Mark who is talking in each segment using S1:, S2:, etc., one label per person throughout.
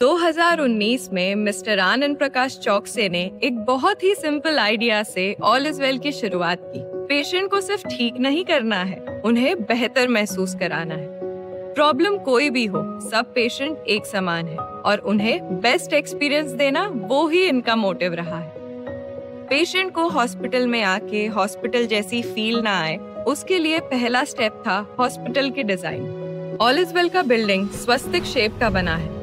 S1: 2019 में मिस्टर आनंद प्रकाश चौकसे ने एक बहुत ही सिंपल आइडिया से ऑल इज वेल की शुरुआत की। पेशेंट को सिर्फ ठीक नहीं करना है, उन्हें बेहतर महसूस कराना है। प्रॉब्लम कोई भी हो, सब पेशेंट एक समान है और उन्हें बेस्ट एक्सपीरियंस देना वो ही इनका मोटिव रहा है। पेशेंट को हॉस्पिटल में आके हॉस्पिटल जैसी फील ना आए, उसके लिए पहला स्टेप था हॉस्पिटल की डिजाइन। ऑल इज वेल का बिल्डिंग स्वस्तिक शेप का बना है।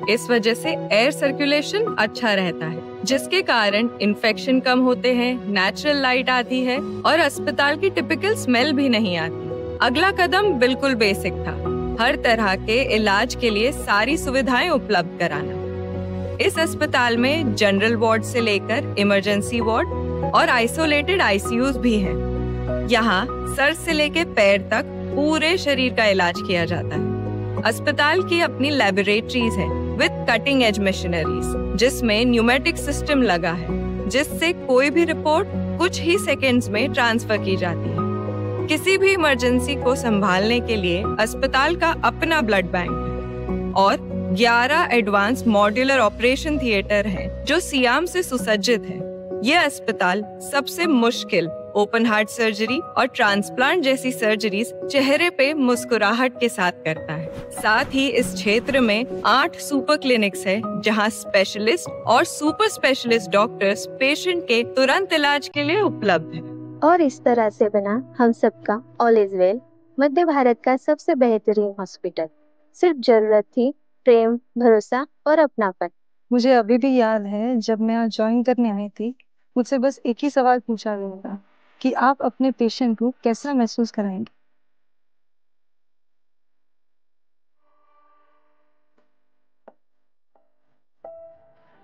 S1: इस वजह से एयर सर्कुलेशन अच्छा रहता है, जिसके कारण इन्फेक्शन कम होते हैं, नेचुरल लाइट आती है और अस्पताल की टिपिकल स्मेल भी नहीं आती। अगला कदम बिल्कुल बेसिक था, हर तरह के इलाज के लिए सारी सुविधाएं उपलब्ध कराना। इस अस्पताल में जनरल वार्ड से लेकर इमरजेंसी वार्ड और आइसोलेटेड आईसीयूज भी हैं। यहाँ सर से लेकर पैर तक पूरे शरीर का इलाज किया जाता है। अस्पताल की अपनी लेबोरेटरीज है विद कटिंग एज मशीनरीज, जिसमें न्यूमेटिक सिस्टम लगा है, जिससे कोई भी रिपोर्ट कुछ ही सेकंड्स में ट्रांसफर की जाती है। किसी भी इमरजेंसी को संभालने के लिए अस्पताल का अपना ब्लड बैंक है और 11 एडवांस मॉड्यूलर ऑपरेशन थिएटर हैं, जो सियाम से सुसज्जित है। ये अस्पताल सबसे मुश्किल ओपन हार्ट सर्जरी और ट्रांसप्लांट जैसी सर्जरीज चेहरे पे मुस्कुराहट के साथ करता है। साथ ही इस क्षेत्र में 8 सुपर क्लिनिक्स है, जहां स्पेशलिस्ट और सुपर स्पेशलिस्ट डॉक्टर्स पेशेंट के तुरंत इलाज के लिए उपलब्ध है।
S2: और इस तरह से बना हम सबका ऑल इज वेल, मध्य भारत का सबसे बेहतरीन हॉस्पिटल। सिर्फ जरूरत थी प्रेम, भरोसा और अपनापन।
S3: मुझे अभी भी याद है, जब मैं यहाँ ज्वाइन करने आई थी, मुझसे बस एक ही सवाल पूछा गया था कि आप अपने पेशेंट को कैसा महसूस कराएंगे।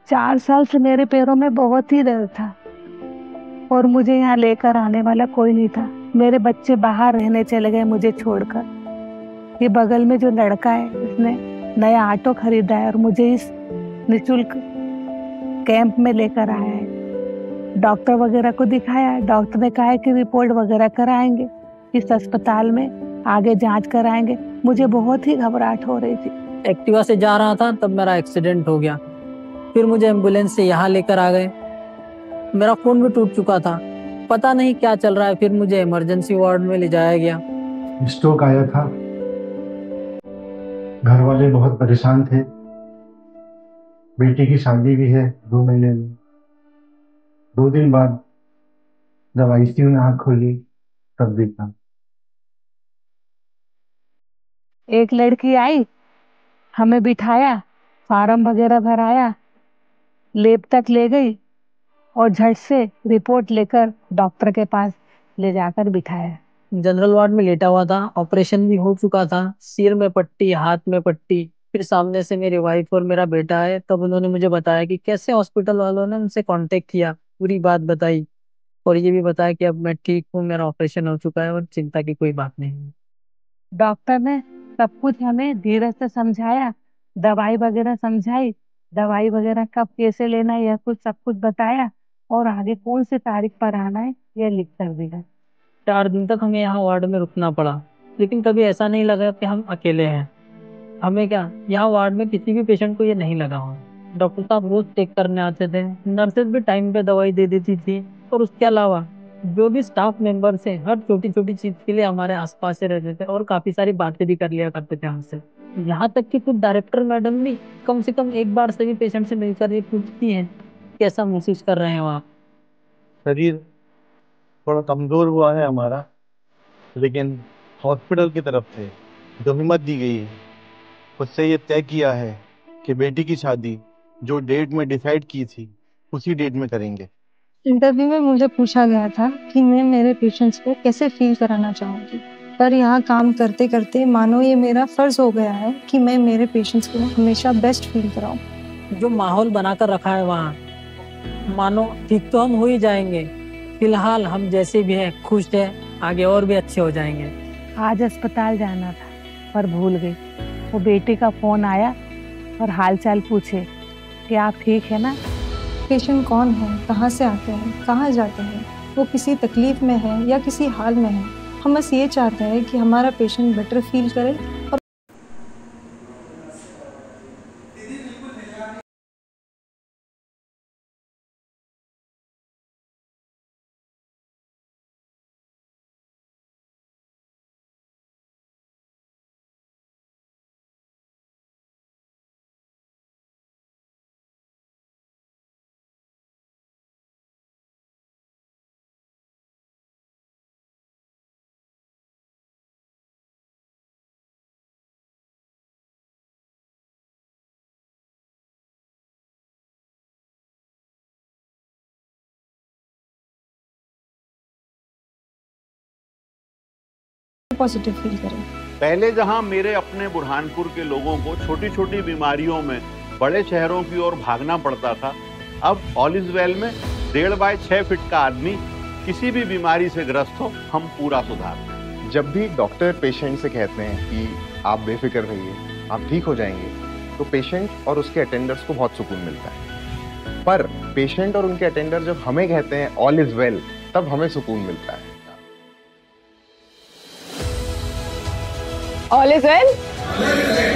S4: चार साल से मेरे पैरों में बहुत ही दर्द था और मुझे यहाँ लेकर आने वाला कोई नहीं था। मेरे बच्चे बाहर रहने चले गए मुझे छोड़कर। ये बगल में जो लड़का है, उसने नया ऑटो खरीदा है और मुझे इस निःशुल्क कैंप में लेकर आया है। डॉक्टर वगैरह को दिखाया, डॉक्टर ने कहा है कि रिपोर्ट वगैरह कराएंगे, इस अस्पताल में आगे जांच कराएंगे। मुझे बहुत ही घबराहट हो रही थी।
S5: एक्टिवा से जा रहा था, तब मेरा एक्सीडेंट हो गया। फिर मुझे एम्बुलेंस से यहाँ लेकर आ गए। मेरा फोन भी टूट चुका था, पता नहीं क्या चल रहा है। फिर मुझे इमरजेंसी वार्ड में ले जाया गया।
S6: स्ट्रोक आया था, घर वाले बहुत परेशान थे। बेटी की शादी भी है 2 महीने में। 2 दिन बाद जब आईसीयू में आँख खोली, तब देखा।
S4: एक लड़की आई, हमें बिठाया, फार्म वगैरह भराया, लैब तक ले गई और झट से रिपोर्ट लेकर डॉक्टर के पास ले जाकर बिठाया।
S5: जनरल वार्ड में लेटा हुआ था, ऑपरेशन भी हो चुका था। सिर में पट्टी, हाथ में पट्टी। फिर सामने से मेरी वाइफ और मेरा बेटा है, तब उन्होंने मुझे बताया कि कैसे हॉस्पिटल वालों ने उनसे कांटेक्ट किया, पूरी बात बताई और ये भी बताया कि अब मैं ठीक हूँ, मेरा ऑपरेशन हो चुका है और चिंता की कोई बात नहीं है।
S4: डॉक्टर ने सब कुछ हमें धीरे से समझाया, दवाई वगैरह समझाई, दवाई वगैरह कब कैसे लेना है यह कुछ सब कुछ बताया और आगे कौन सी तारीख पर आना है यह लिख कर दिया।
S5: 4 दिन तक हमें यहाँ वार्ड में रुकना पड़ा, लेकिन कभी ऐसा नहीं लगा कि हम अकेले हैं। हमें क्या, यहाँ वार्ड में किसी भी पेशेंट को ये नहीं लगा हुआ। डॉक्टर साहब रोज चेक करने आते थे, नर्सेज भी टाइम पे दवाई दे देती थी और उसके अलावा जो भी स्टाफ मेंबर थे, हर छोटी छोटी चीज के लिए हमारे आसपास से रहते थे और काफी सारी बातें भी कर लिया करते थे हमसे। यहाँ तक कि खुद डायरेक्टर मैडम भी कम से कम एक बार सभी पेशेंट से मिलकर ये पूछती हैं कैसा महसूस कर रहे हो आप।
S7: शरीर थोड़ा कमजोर हुआ है हमारा, लेकिन हॉस्पिटल की तरफ से जो हिम्मत दी गई है, उससे ये तय किया है कि बेटी की शादी जो डेट में डिसाइड की थी उसी डेट में करेंगे।
S3: इंटरव्यू में मुझे पूछा गया था कि मैं मेरे पेशेंट्स को कैसे फील कराना चाहूँगी, पर यहाँ काम करते करते मानो ये मेरा फर्ज हो गया है कि मैं मेरे पेशेंट्स को हमेशा बेस्ट फील कराऊं।
S5: जो माहौल बनाकर रखा है वहाँ, मानो ठीक तो हम हो ही जाएंगे, फिलहाल हम जैसे भी हैं खुश हैं, आगे और भी अच्छे हो जाएंगे।
S4: आज अस्पताल जाना था पर भूल गई। वो बेटे का फोन आया और हालचाल पूछे कि आप ठीक है ना।
S3: पेशेंट कौन है, कहाँ से आते हैं, कहाँ जाते हैं, वो किसी तकलीफ में है या किसी हाल में है, हम बस ये चाहते हैं कि हमारा पेशेंट बेटर फील करे। और पॉजिटिव फील करें।
S8: पहले जहां मेरे अपने बुरहानपुर के लोगों को छोटी छोटी बीमारियों में बड़े शहरों की ओर भागना पड़ता था, अब ऑल इज वेल में 1.5 बाय 6 फीट का आदमी किसी भी बीमारी से ग्रस्त हो, हम पूरा सुधार।
S9: जब भी डॉक्टर पेशेंट से कहते हैं कि आप बेफिक्र रहिए, आप ठीक हो जाएंगे, तो पेशेंट और उसके अटेंडर्स को बहुत सुकून मिलता है। पर पेशेंट और उनके अटेंडर जब हमें कहते हैं ऑल इज वेल, तब हमें सुकून मिलता है।
S10: All is well.